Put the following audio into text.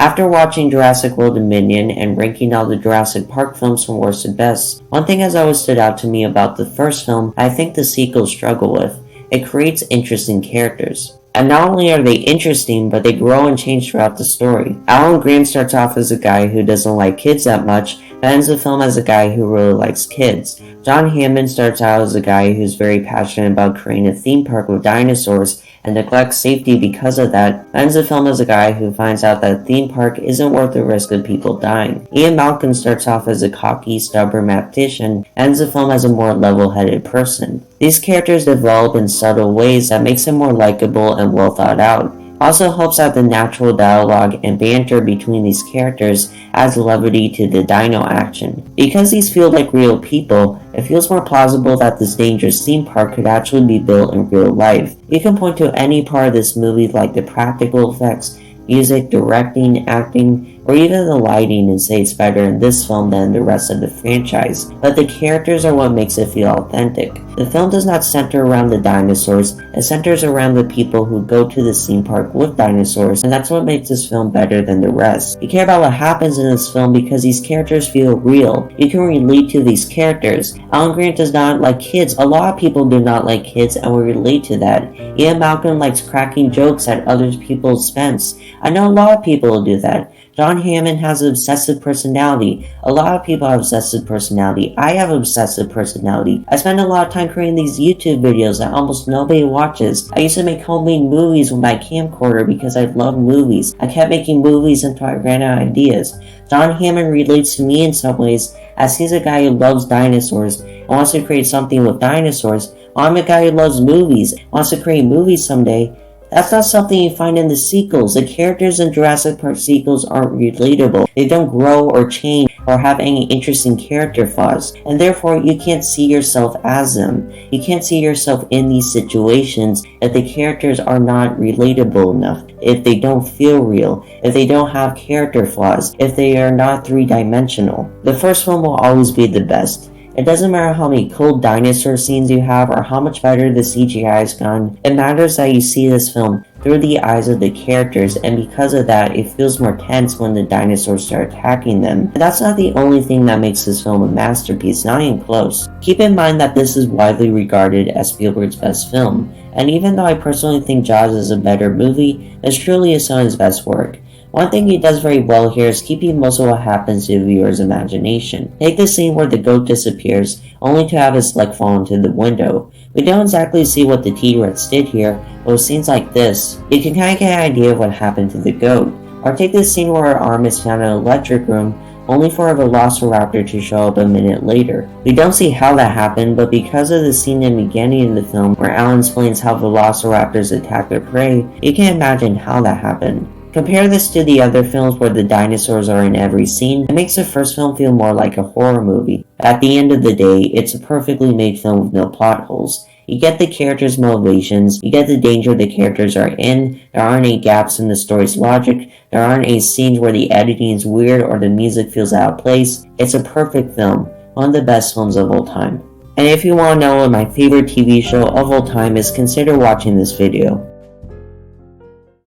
After watching Jurassic World Dominion and ranking all the Jurassic Park films from worst to best, one thing has always stood out to me about the first film I think the sequels struggle with. It creates interesting characters. And not only are they interesting, but they grow and change throughout the story. Alan Grant starts off as a guy who doesn't like kids that much, but ends the film as a guy who really likes kids. John Hammond starts out as a guy who's very passionate about creating a theme park with dinosaurs and neglects safety because of that, ends the film as a guy who finds out that a theme park isn't worth the risk of people dying. Ian Malcolm starts off as a cocky, stubborn mathematician, ends the film as a more level-headed person. These characters develop in subtle ways that makes them more likable and well thought out. Also helps out the natural dialogue and banter between these characters adds levity to the dino action. Because these feel like real people, it feels more plausible that this dangerous theme park could actually be built in real life. You can point to any part of this movie like the practical effects, music, directing, acting, or even the lighting and say it's better in this film than the rest of the franchise, but the characters are what makes it feel authentic. The film does not center around the dinosaurs, it centers around the people who go to the theme park with dinosaurs, and that's what makes this film better than the rest. You care about what happens in this film because these characters feel real. You can relate to these characters. Alan Grant does not like kids. A lot of people do not like kids and we relate to that. Ian Malcolm likes cracking jokes at other people's expense. I know a lot of people do that. John Hammond has an obsessive personality. A lot of people have obsessive personality. I have obsessive personality. I spend a lot of time creating these YouTube videos that almost nobody watches. I used to make homemade movies with my camcorder because I love movies. I kept making movies until I ran out of ideas. John Hammond relates to me in some ways as he's a guy who loves dinosaurs and wants to create something with dinosaurs. I'm a guy who loves movies, wants to create movies someday. That's not something you find in the sequels. The characters in Jurassic Park sequels aren't relatable. They don't grow or change or have any interesting character flaws, and therefore you can't see yourself as them. You can't see yourself in these situations if the characters are not relatable enough, if they don't feel real, if they don't have character flaws, if they are not three-dimensional. The first film will always be the best. It doesn't matter how many cool dinosaur scenes you have or how much better the CGI has gone. It matters that you see this film through the eyes of the characters, and because of that, it feels more tense when the dinosaurs start attacking them. And that's not the only thing that makes this film a masterpiece, not even close. Keep in mind that this is widely regarded as Spielberg's best film, and even though I personally think Jaws is a better movie, this truly is some of his best work. One thing he does very well here is keeping most of what happens to the viewer's imagination. Take the scene where the goat disappears, only to have his leg fall into the window. We don't exactly see what the T-Rex did here, but with scenes like this, you can kinda get an idea of what happened to the goat. Or take this scene where her arm is found in an electric room, only for a velociraptor to show up a minute later. We don't see how that happened, but because of the scene in the beginning of the film where Alan explains how velociraptors attack their prey, you can imagine how that happened. Compare this to the other films where the dinosaurs are in every scene. It makes the first film feel more like a horror movie. At the end of the day, it's a perfectly made film with no plot holes. You get the characters' motivations, you get the danger the characters are in, there aren't any gaps in the story's logic, there aren't any scenes where the editing is weird or the music feels out of place. It's a perfect film, one of the best films of all time. And if you want to know what my favorite TV show of all time is, consider watching this video.